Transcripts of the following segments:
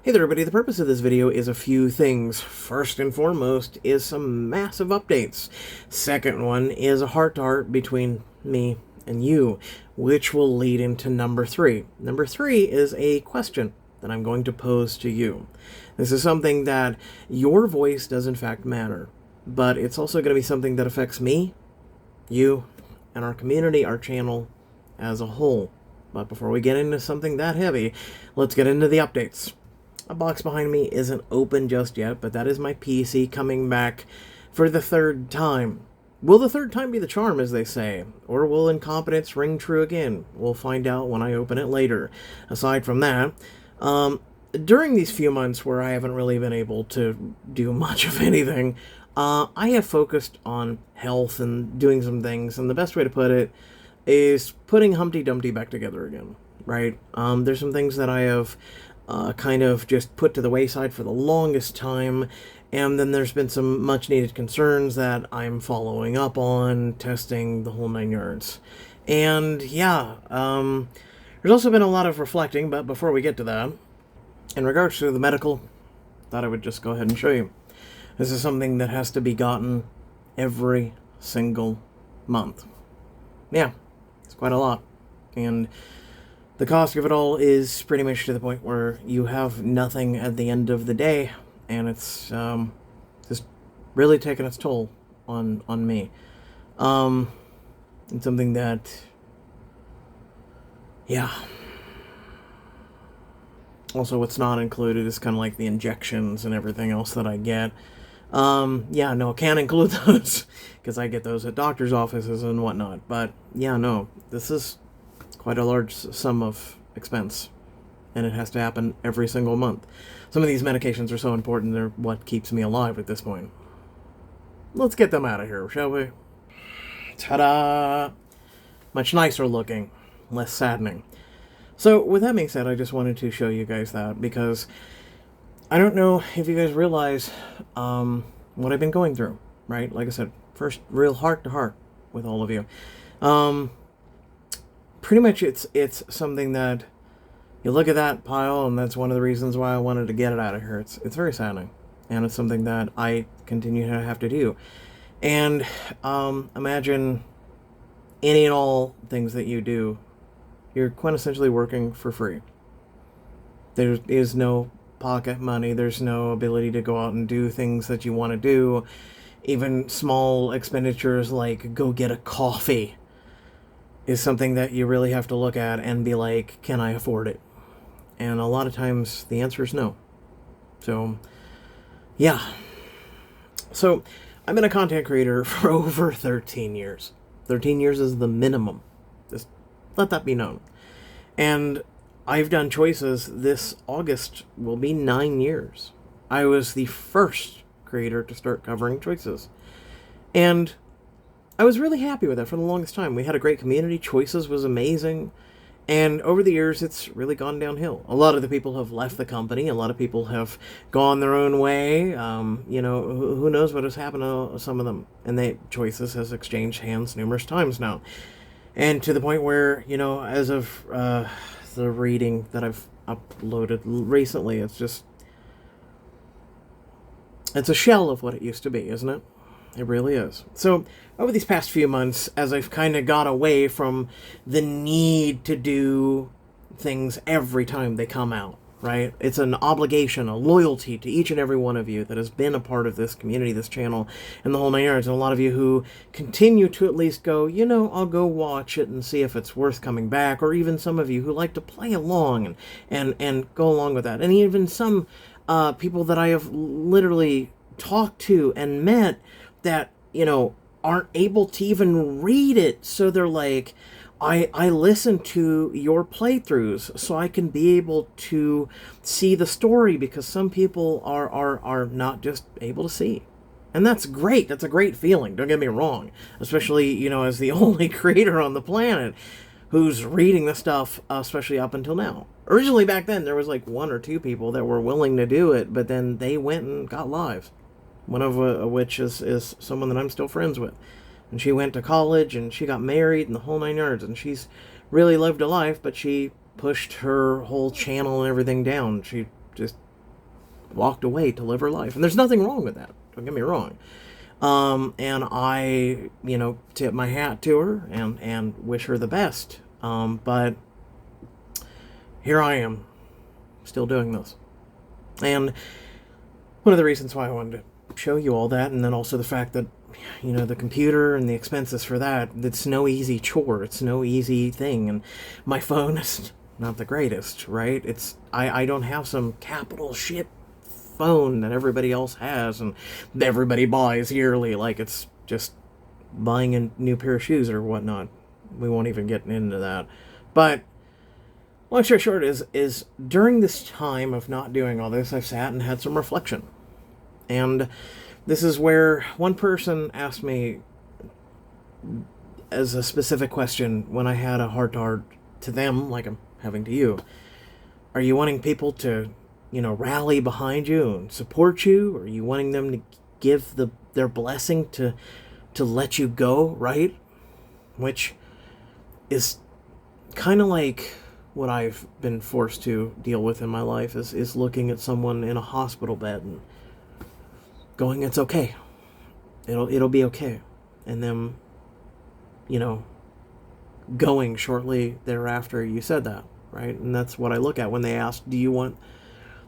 Hey there everybody, the purpose of this video is a few things. First and foremost is some massive updates. Second one is a heart-to-heart between me and you, which will lead into number 3. Number 3 is a question that I'm going to pose to you. This is something that your voice does in fact matter, but it's also going to be something that affects me, you, and our community, our channel as a whole. But before we get into something that heavy, let's get into the updates. A box behind me isn't open just yet, but that is my PC coming back for the third time. Will the third time be the charm, as they say? Or will incompetence ring true again? We'll find out when I open it later. Aside from that, during these few months where I haven't really been able to do much of anything, I have focused on health and doing some things, and the best way to put it is putting Humpty Dumpty back together again, right? There's some things that I have kind of just put to the wayside for the longest time, and then there's been some much needed concerns that I'm following up on, testing the whole 9 yards. And yeah, there's also been a lot of reflecting, but before we get to that, in regards to the medical, thought I would just go ahead and show you. This is something that has to be gotten every single month. Yeah, it's quite a lot. And the cost of it all is pretty much to the point where you have nothing at the end of the day, and it's just really taking its toll on me. It's something that, yeah. Also, what's not included is kind of like the injections and everything else that I get. Yeah, no, can't include those, because I get those at doctor's offices and whatnot. But, yeah, no, this is quite a large sum of expense, and it has to happen every single month. Some of these medications are so important, they're what keeps me alive at this point. Let's get them out of here, shall we? Ta-da! Much nicer looking, less saddening. So, with that being said, I just wanted to show you guys that, because I don't know if you guys realize what I've been going through, right? Like I said, first real heart-to-heart with all of you. Pretty much it's something that you look at that pile, and that's one of the reasons why I wanted to get it out of here. It's very saddening, and it's something that I continue to have to do. And imagine any and all things that you do, you're quintessentially working for free. There is no pocket money, there's no ability to go out and do things that you want to do. Even small expenditures like go get a coffee is something that you really have to look at and be like, can I afford it? And a lot of times the answer is no. So, yeah. So, I've been a content creator for over 13 years. 13 years is the minimum. Just let that be known. And I've done choices. This August will be 9 years. I was the first creator to start covering choices. And I was really happy with that for the longest time. We had a great community. Choices was amazing. And over the years, it's really gone downhill. A lot of the people have left the company. A lot of people have gone their own way. You know, who knows what has happened to some of them. And Choices has exchanged hands numerous times now. And to the point where, you know, as of the reading that I've uploaded recently, it's a shell of what it used to be, isn't it? It really is. So, over these past few months, as I've kind of got away from the need to do things every time they come out, right? It's an obligation, a loyalty to each and every one of you that has been a part of this community, this channel, and the whole 9 yards. And a lot of you who continue to at least go, you know, I'll go watch it and see if it's worth coming back. Or even some of you who like to play along and go along with that. And even some people that I have literally talked to and met that, you know, aren't able to even read it. So they're like, I listen to your playthroughs so I can be able to see the story, because some people are not just able to see. And that's great. That's a great feeling. Don't get me wrong. Especially, you know, as the only creator on the planet who's reading the stuff, especially up until now. Originally back then, there was like 1 or 2 people that were willing to do it, but then they went and got lives. One of which is someone that I'm still friends with. And she went to college, and she got married, and the whole 9 yards. And she's really lived a life, but she pushed her whole channel and everything down. She just walked away to live her life. And there's nothing wrong with that. Don't get me wrong. And I, tip my hat to her and wish her the best. But here I am, still doing this. And one of the reasons why I wanted to show you all that, and then also the fact that, the computer and the expenses for that, it's no easy chore. It's no easy thing. And my phone is not the greatest, right? I don't have some capital shit phone that everybody else has and everybody buys yearly, like it's just buying a new pair of shoes or whatnot. We won't even get into that. But long story short is during this time of not doing all this, I've sat and had some reflection. And this is where one person asked me as a specific question when I had a heart-to-heart to them, like I'm having to you. Are you wanting people to rally behind you and support you? Or are you wanting them to give their blessing to let you go, right? Which is kind of like what I've been forced to deal with in my life is looking at someone in a hospital bed and going, it's okay. It'll be okay. And them, going shortly thereafter you said that, right? And that's what I look at when they ask, do you want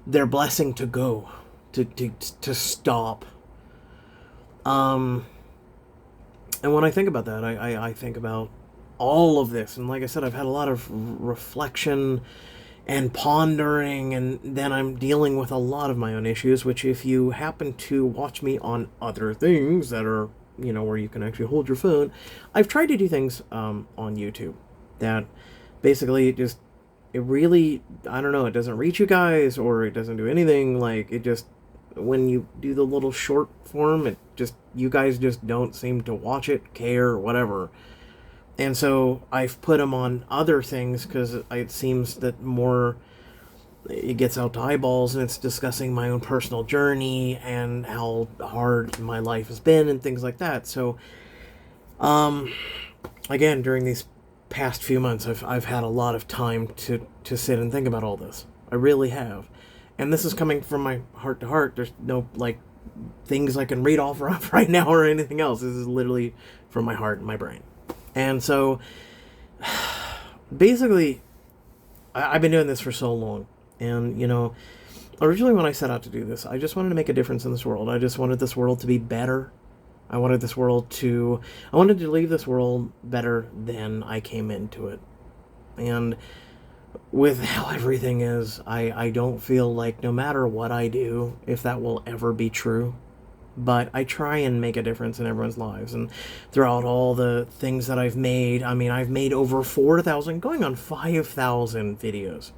their blessing to go, to stop? And when I think about that, I think about all of this. And like I said, I've had a lot of reflection and pondering, and then I'm dealing with a lot of my own issues, which if you happen to watch me on other things that are, where you can actually hold your phone, I've tried to do things on YouTube that basically it really, I don't know, it doesn't reach you guys, or it doesn't do anything. Like, it just, when you do the little short form, you guys just don't seem to watch it, care, or whatever. And so I've put them on other things because it seems that more it gets out to eyeballs, and it's discussing my own personal journey and how hard my life has been and things like that. So, again, during these past few months, I've had a lot of time to sit and think about all this. I really have. And this is coming from my heart to heart. There's no, things I can read off right now or anything else. This is literally from my heart and my brain. And so, basically, I've been doing this for so long. And, originally when I set out to do this, I just wanted to make a difference in this world. I just wanted this world to be better. I wanted to leave this world better than I came into it. And with how everything is, I don't feel like no matter what I do, if that will ever be true. But I try and make a difference in everyone's lives. And throughout all the things that I've made, I've made over 4,000, going on 5,000 videos.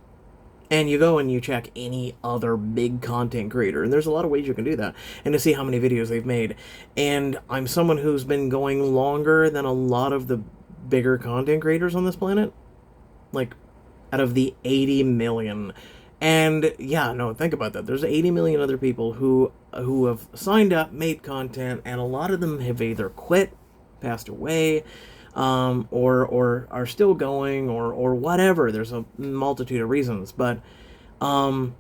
And you go and you check any other big content creator, and there's a lot of ways you can do that, and to see how many videos they've made. And I'm someone who's been going longer than a lot of the bigger content creators on this planet. Like, out of the 80 million. And yeah, no, think about that. There's 80 million other people who have signed up, made content, and a lot of them have either quit, passed away, or are still going, or whatever. There's a multitude of reasons, but, and,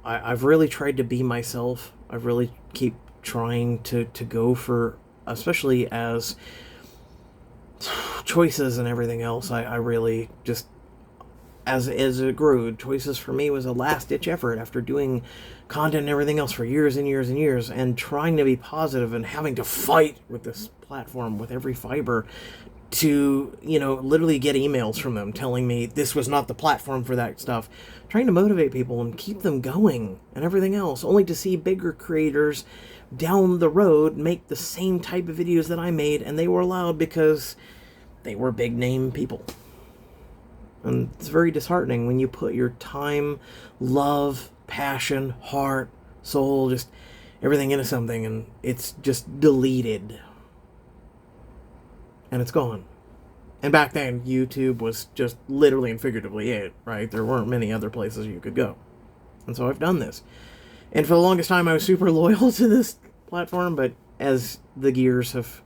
I've really tried to be myself. I've really keep trying to go for, especially as choices and everything else, I really just, as it grew, choices for me was a last-ditch effort after doing content and everything else for years and years and years, and trying to be positive and having to fight with this platform with every fiber to, literally get emails from them telling me this was not the platform for that stuff, trying to motivate people and keep them going and everything else, only to see bigger creators down the road make the same type of videos that I made, and they were allowed because they were big name people. And it's very disheartening when you put your time, love, passion, heart, soul, just everything into something, and it's just deleted. And it's gone. And back then, YouTube was just literally and figuratively it, right? There weren't many other places you could go. And so I've done this. And for the longest time, I was super loyal to this platform, but as the gears have,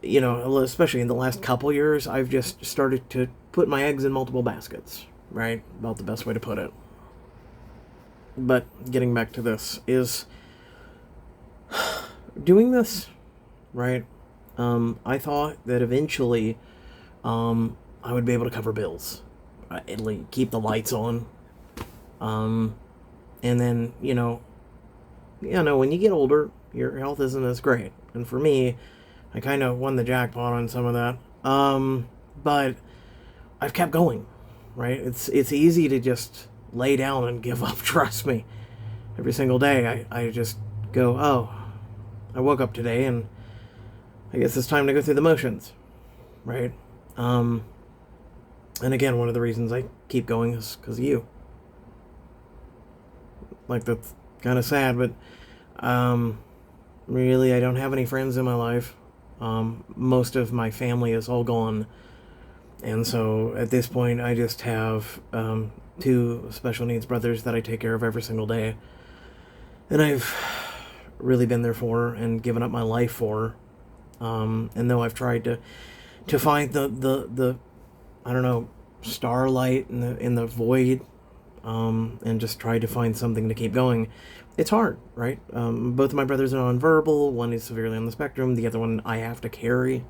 especially in the last couple years, I've just started to put my eggs in multiple baskets, right? About the best way to put it. But getting back to this is doing this, right? I thought that eventually I would be able to cover bills, at least keep the lights on, and then when you get older, your health isn't as great. And for me, I kind of won the jackpot on some of that. But I've kept going, right? It's easy to just lay down and give up. Trust me. Every single day, I just go, oh, I woke up today, and I guess it's time to go through the motions, right? And again, one of the reasons I keep going is because of you. Like, that's kind of sad, but really, I don't have any friends in my life. Most of my family is all gone. And so at this point, I just have 2 special needs brothers that I take care of every single day. And I've really been there for and given up my life for. And though I've tried to find the I don't know, starlight in the void, and just tried to find something to keep going, it's hard, right? Both of my brothers are nonverbal. One is severely on the spectrum. The other one I have to carry.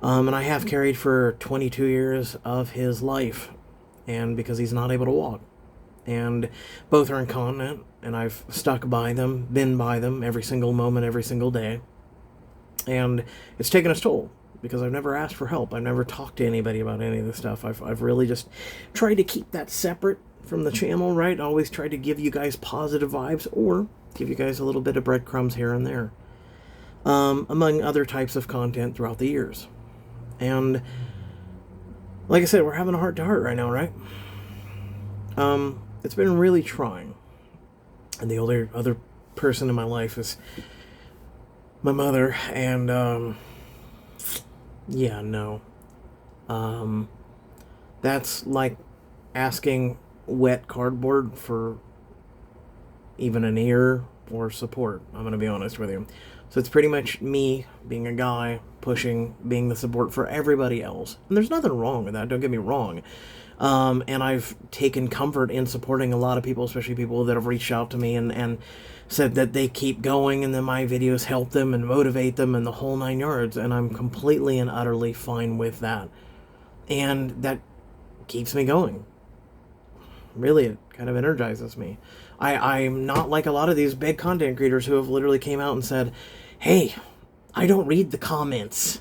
And I have carried for 22 years of his life, and because he's not able to walk. And both are incontinent, and I've stuck by them, been by them every single moment, every single day. And it's taken its toll, because I've never asked for help. I've never talked to anybody about any of this stuff. I've really just tried to keep that separate from the channel, right? I always try to give you guys positive vibes, or give you guys a little bit of breadcrumbs here and there, among other types of content throughout the years. And like I said, we're having a heart-to-heart right now, right? It's been really trying. And the other person in my life is my mother, and yeah, no. That's like asking wet cardboard for even an ear or support. I'm going to be honest with you. So it's pretty much me being a guy pushing, being the support for everybody else. And there's nothing wrong with that, don't get me wrong. And I've taken comfort in supporting a lot of people, especially people that have reached out to me and said that they keep going and that my videos help them and motivate them and the whole 9 yards. And I'm completely and utterly fine with that. And that keeps me going. Really, it kind of energizes me. I'm not like a lot of these big content creators who have literally came out and said, hey, I don't read the comments.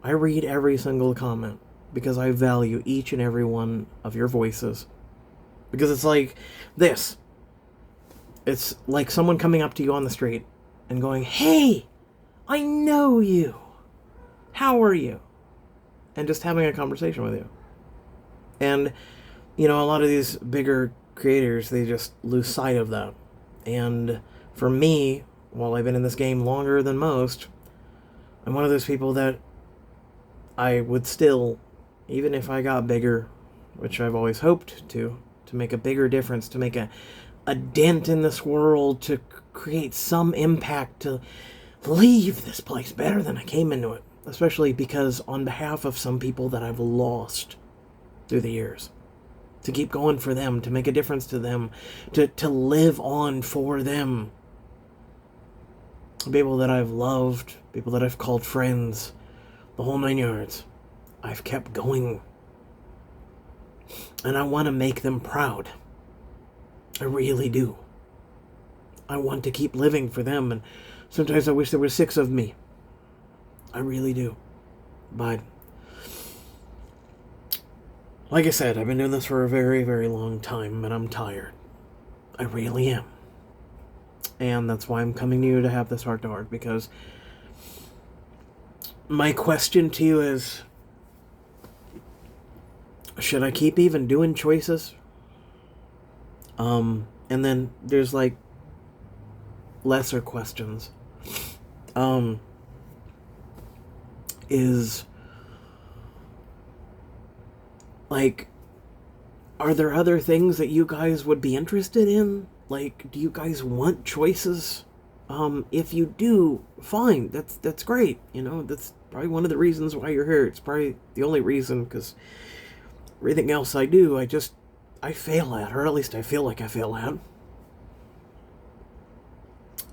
I read every single comment because I value each and every one of your voices. Because it's like this. It's like someone coming up to you on the street and going, hey, I know you. How are you? And just having a conversation with you. And, a lot of these bigger creators, they just lose sight of that. And for me, while I've been in this game longer than most, I'm one of those people that I would still, even if I got bigger, which I've always hoped to make a bigger difference, to make a dent in this world, to create some impact, to leave this place better than I came into it. Especially because on behalf of some people that I've lost through the years. To keep going for them, to make a difference to them, to live on for them. People that I've loved, people that I've called friends, the whole 9 yards. I've kept going. And I want to make them proud. I really do. I want to keep living for them, and sometimes I wish there were 6 of me. I really do. But like I said, I've been doing this for a very, very long time, and I'm tired. I really am. And that's why I'm coming to you to have this heart-to-heart, because my question to you is, should I keep even doing choices? And then there's like lesser questions. Is like, are there other things that you guys would be interested in? Like, do you guys want choices? If you do, fine. That's great. That's probably one of the reasons why you're here. It's probably the only reason, because everything else I do, I fail at, or at least I feel like I fail at.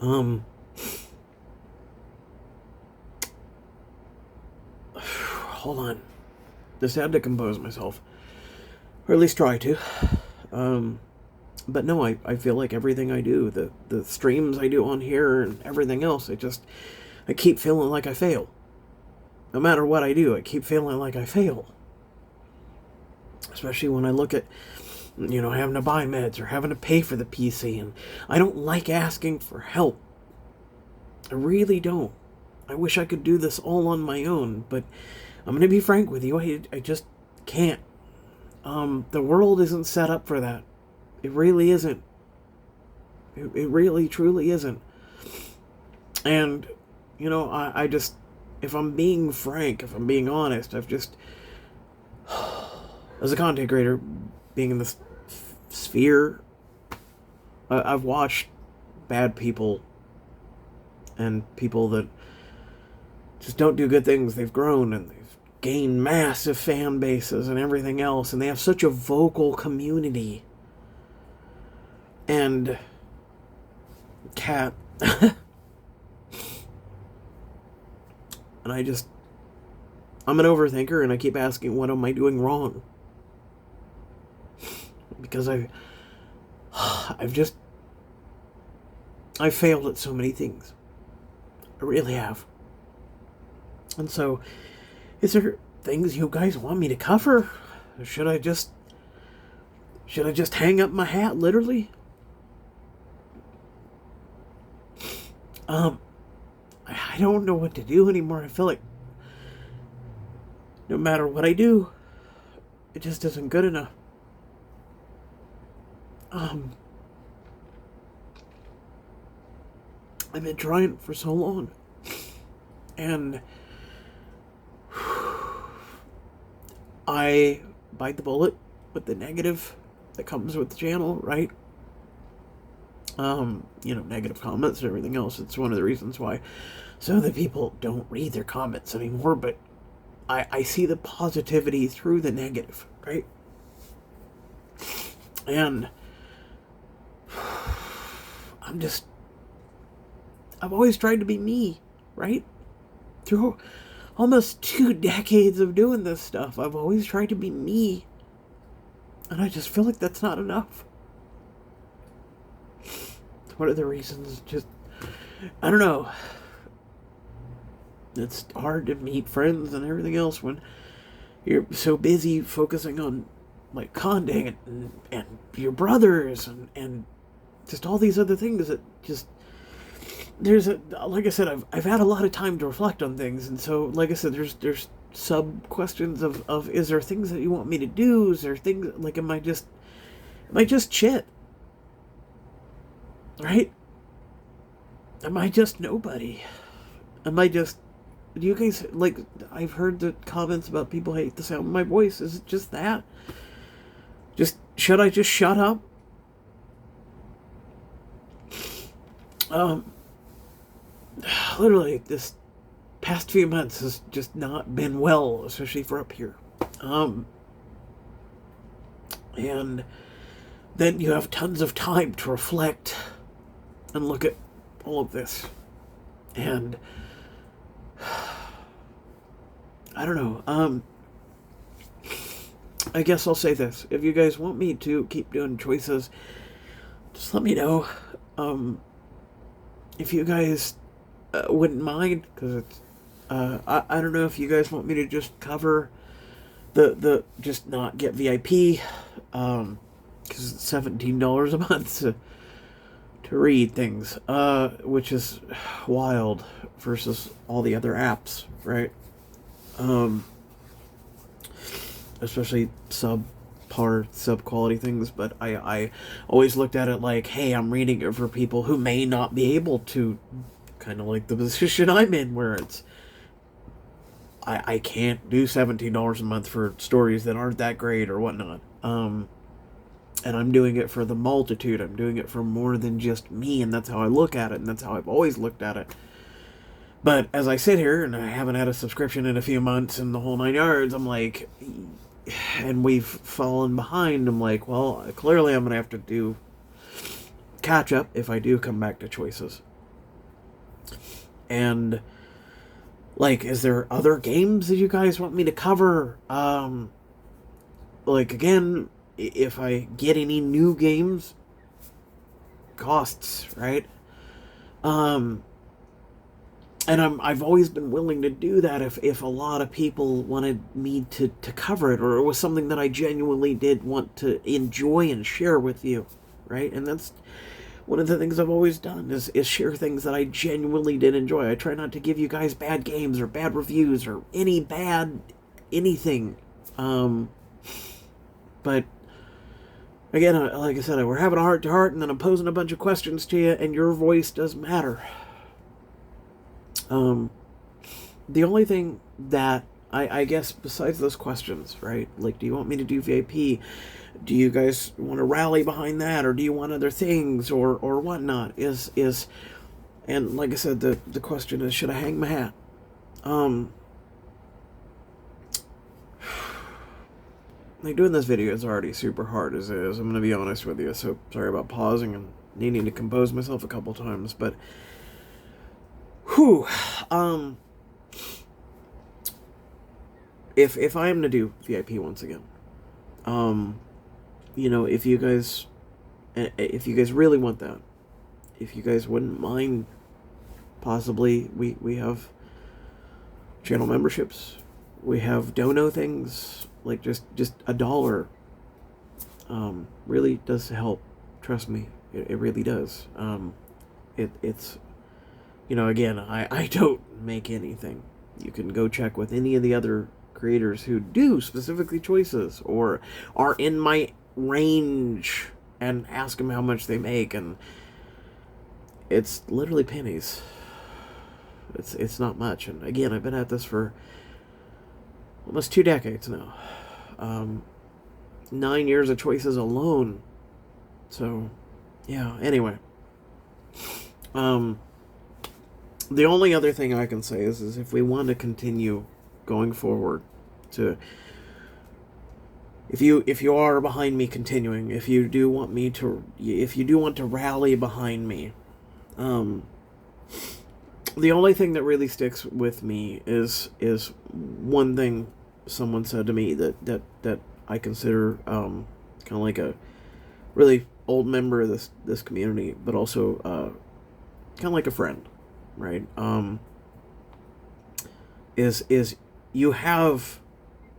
Um, hold on. Just had to compose myself. Or at least try to. But no, I feel like everything I do, the streams I do on here and everything else, I keep feeling like I fail. No matter what I do, I keep feeling like I fail. Especially when I look at, having to buy meds or having to pay for the PC, and I don't like asking for help. I really don't. I wish I could do this all on my own, but I'm going to be frank with you, I just can't. The world isn't set up for that. It really isn't. It really, truly isn't. And, I just, if I'm being frank, if I'm being honest, I've just, as a content creator, being in this sphere, I've watched bad people and people that just don't do good things. They've grown and they've gained massive fan bases and everything else, and they have such a vocal community. And Cat and I'm an overthinker, and I keep asking, what am I doing wrong? Because I've failed at so many things. I really have. And so, is there things you guys want me to cover? Or should I just hang up my hat, literally? I don't know what to do anymore. I feel like no matter what I do, it just isn't good enough. I've been trying for so long, and I bite the bullet with the negative that comes with the channel, right? Negative comments and everything else. It's one of the reasons why some of the people don't read their comments anymore, but I see the positivity through the negative, right? And I've always tried to be me, right? Through almost 2 decades of doing this stuff, I've always tried to be me. And I just feel like that's not enough. What are the reasons? I don't know. It's hard to meet friends and everything else when you're so busy focusing on, like, content and your brothers and just all these other things that just... like I said, I've had a lot of time to reflect on things, and so, like I said, there's sub questions of is there things that you want me to do? Is there things, like, am I just shit? Right? Am I just nobody? Am I just... Do you guys, like, I've heard the comments about people hate the sound of my voice. Is it just that? Should I just shut up? Literally, this past few months has just not been well, especially for up here. And then you have tons of time to reflect and look at all of this. And I don't know. I guess I'll say this. If you guys want me to keep doing choices, just let me know. If you guys wouldn't mind, because it's... I don't know if you guys want me to just cover the just not get VIP, because it's $17 a month to read things, which is wild versus all the other apps, right? Especially sub quality things, but I always looked at it like, hey, I'm reading it for people who may not be able to, kind of like the position I'm in, where it's I can't do $17 a month for stories that aren't that great or whatnot. And I'm doing it for the multitude. I'm doing it for more than just me, and that's how I look at it, and that's how I've always looked at it. But as I sit here, and I haven't had a subscription in a few months, and the whole 9 yards, I'm like, and we've fallen behind, I'm like, well, clearly I'm going to have to do catch up if I do come back to choices. And, like, is there other games that you guys want me to cover? Like, again, if I get any new games, costs, right? And I've always been willing to do that if a lot of people wanted me to cover it, or it was something that I genuinely did want to enjoy and share with you, right? And that's one of the things I've always done is share things that I genuinely did enjoy. I try not to give you guys bad games or bad reviews or any bad anything. But again, like I said, we're having a heart-to-heart, and then I'm posing a bunch of questions to you, and your voice does matter. The only thing that I guess besides those questions, right? Like, do you want me to do VIP? Do you guys want to rally behind that, or do you want other things, or whatnot? And like I said, the question is, should I hang my hat? Like, doing this video is already super hard as it is. I'm gonna be honest with you, so sorry about pausing and needing to compose myself a couple times, but whew, if I am to do VIP once again, you know, if you guys really want that, if you guys wouldn't mind, possibly we have channel memberships, we have dono things, like just $1 really does help. Trust me, it really does. It's, you know, again, I don't make anything. You can go check with any of the other creators who do specifically choices or are in my range and ask them how much they make, and it's literally pennies. It's not much. And again, I've been at this for almost 2 decades now. 9 years of choices alone. So, yeah, anyway. The only other thing I can say is if we want to continue going forward, if you are behind me continuing, if you do want to rally behind me, the only thing that really sticks with me is one thing someone said to me that I consider kind of like a really old member of this community, but also kind of like a friend, right? Is you have,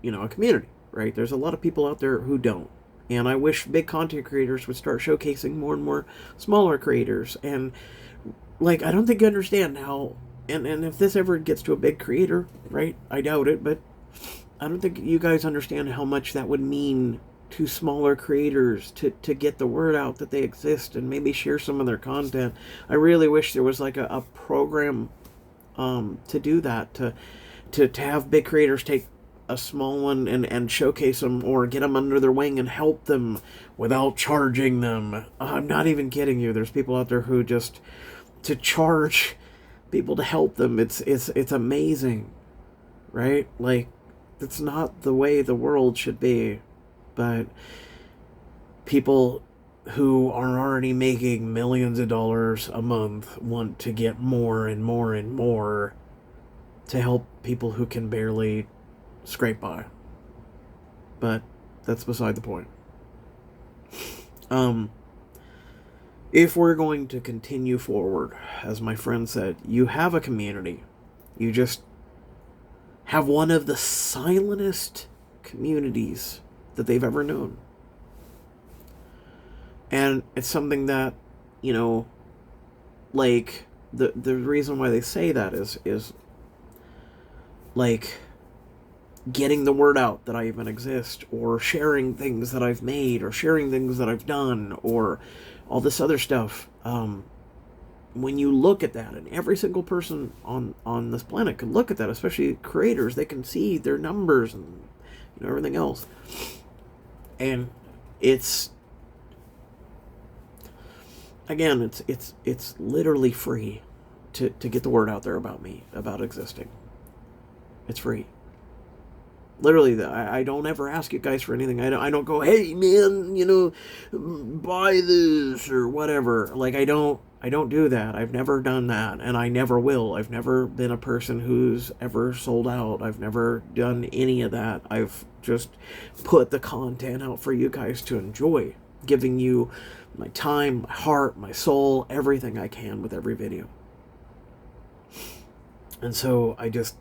you know, a community, right? There's a lot of people out there who don't, and I wish big content creators would start showcasing more and more smaller creators. And like, I don't think you understand how, and if this ever gets to a big creator, right? I doubt it, but I don't think you guys understand how much that would mean to smaller creators to get the word out that they exist and maybe share some of their content. I really wish there was like a program to do that, to have big creators take a small one and showcase them, or get them under their wing and help them without charging them. I'm not even kidding you. There's people out there who just to charge people to help them. It's amazing, right? Like, it's not the way the world should be. But people who are already making millions of dollars a month want to get more and more and more to help people who can barely scrape by. But that's beside the point. If we're going to continue forward, as my friend said, you have a community. You just have one of the silentest communities that they've ever known. And it's something that, you know, like, the reason why they say that is like getting the word out that I even exist, or sharing things that I've made, or sharing things that I've done, or all this other stuff. When you look at that, and every single person on this planet can look at that, especially creators, they can see their numbers and, you know, everything else. And it's, again, it's literally free to get the word out there about me, about existing. It's free. Literally, I don't ever ask you guys for anything. I don't go, hey man, buy this or whatever. Like I don't do that. I've never done that, and I never will. I've never been a person who's ever sold out. I've never done any of that. I've just put the content out for you guys to enjoy, giving you my time, my heart, my soul, everything I can with every video. And so I just...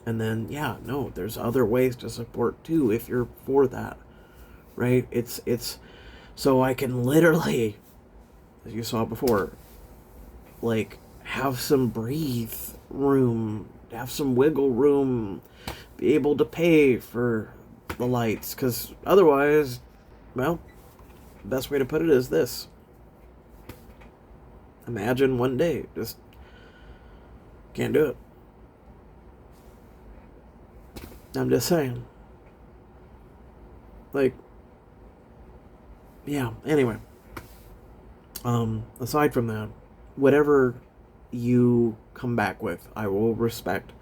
And then, yeah, no, there's other ways to support too if you're for that, right? It's so I can literally, as you saw before, like have some breathe room, have some wiggle room, be able to pay for the lights, because otherwise, well, the best way to put it is this. Imagine one day, just can't do it. I'm just saying. Like, yeah, anyway. Aside from that, whatever you come back with, I will respect.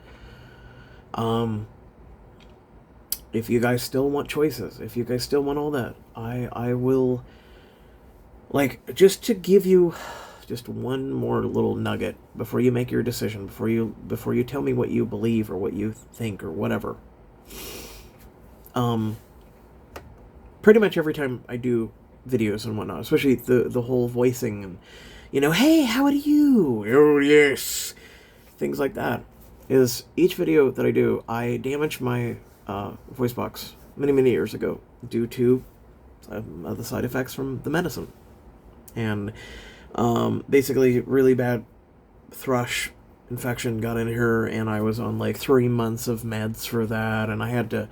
If you guys still want choices, if you guys still want all that, I will, like, just to give you just one more little nugget before you make your decision, before you tell me what you believe or what you think or whatever. Pretty much every time I do videos and whatnot, especially the whole voicing and, hey, how are you? Oh, yes. Things like that. Is each video that I do, I damaged my voice box many years ago due to the side effects from the medicine. And basically really bad thrush infection got in here, and I was on like 3 months of meds for that, and I had to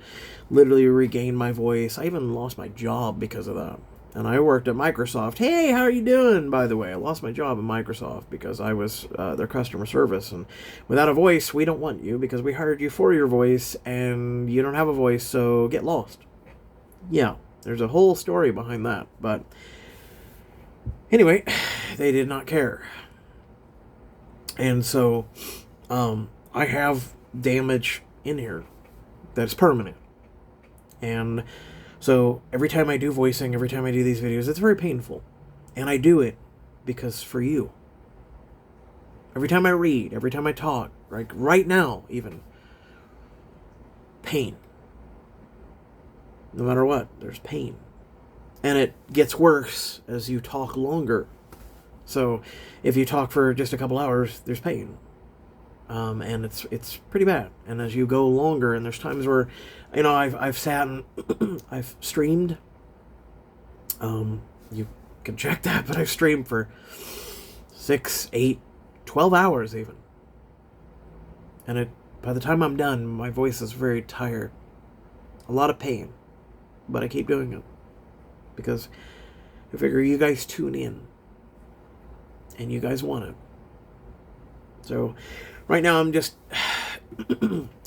literally regain my voice. I even lost my job because of that. And I worked at Microsoft. Hey, how are you doing? By the way, I lost my job at Microsoft because I was their customer service, and without a voice, we don't want you because we hired you for your voice, and you don't have a voice, so get lost. Yeah, there's a whole story behind that, but anyway, they did not care. And so, I have damage in here that's permanent. And so, every time I do voicing, every time I do these videos, it's very painful. And I do it because for you. Every time I read, every time I talk, right now, even, pain. No matter what, there's pain. And it gets worse as you talk longer. So, if you talk for just a couple hours, there's pain, and it's pretty bad. And as you go longer, and there's times where, I've sat and I've streamed. You can check that, but I've streamed for 6, 8, 12 hours even. And by the time I'm done, my voice is very tired, a lot of pain, but I keep doing it because I figure you guys tune in. And you guys want it. So, right now I'm just...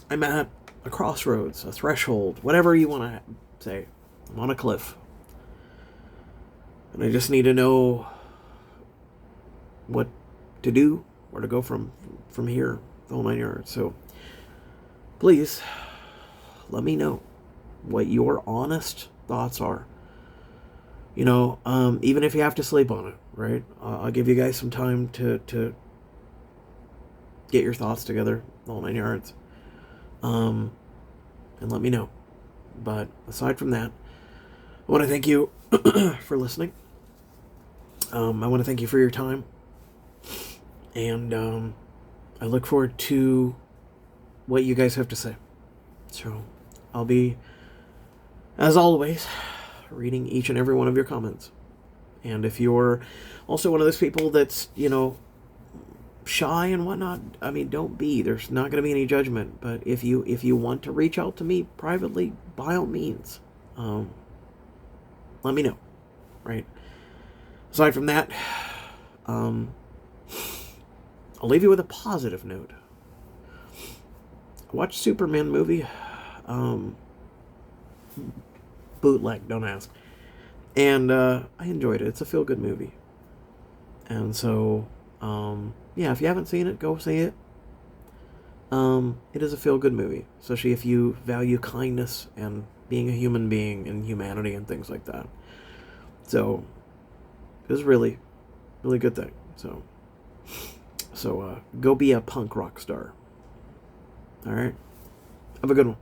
I'm at a crossroads, a threshold, whatever you want to say. I'm on a cliff. And I just need to know what to do, where to go from here, the whole 9 yards. So, please, let me know what your honest thoughts are. Even if you have to sleep on it, right? I'll give you guys some time to get your thoughts together, the whole 9 yards. And let me know. But aside from that, I want to thank you for listening. I want to thank you for your time. And I look forward to what you guys have to say. So I'll be, as always, reading each and every one of your comments. And if you're also one of those people that's, shy and whatnot, don't be. There's not going to be any judgment. But if you want to reach out to me privately, by all means, let me know. Right? Aside from that, I'll leave you with a positive note. I watched Superman movie. Bootleg, don't ask. And I enjoyed it. It's a feel-good movie. And so, yeah, if you haven't seen it, go see it. It is a feel-good movie, especially if you value kindness and being a human being and humanity and things like that. So it was really, really good thing. So go be a punk rock star. All right, have a good one.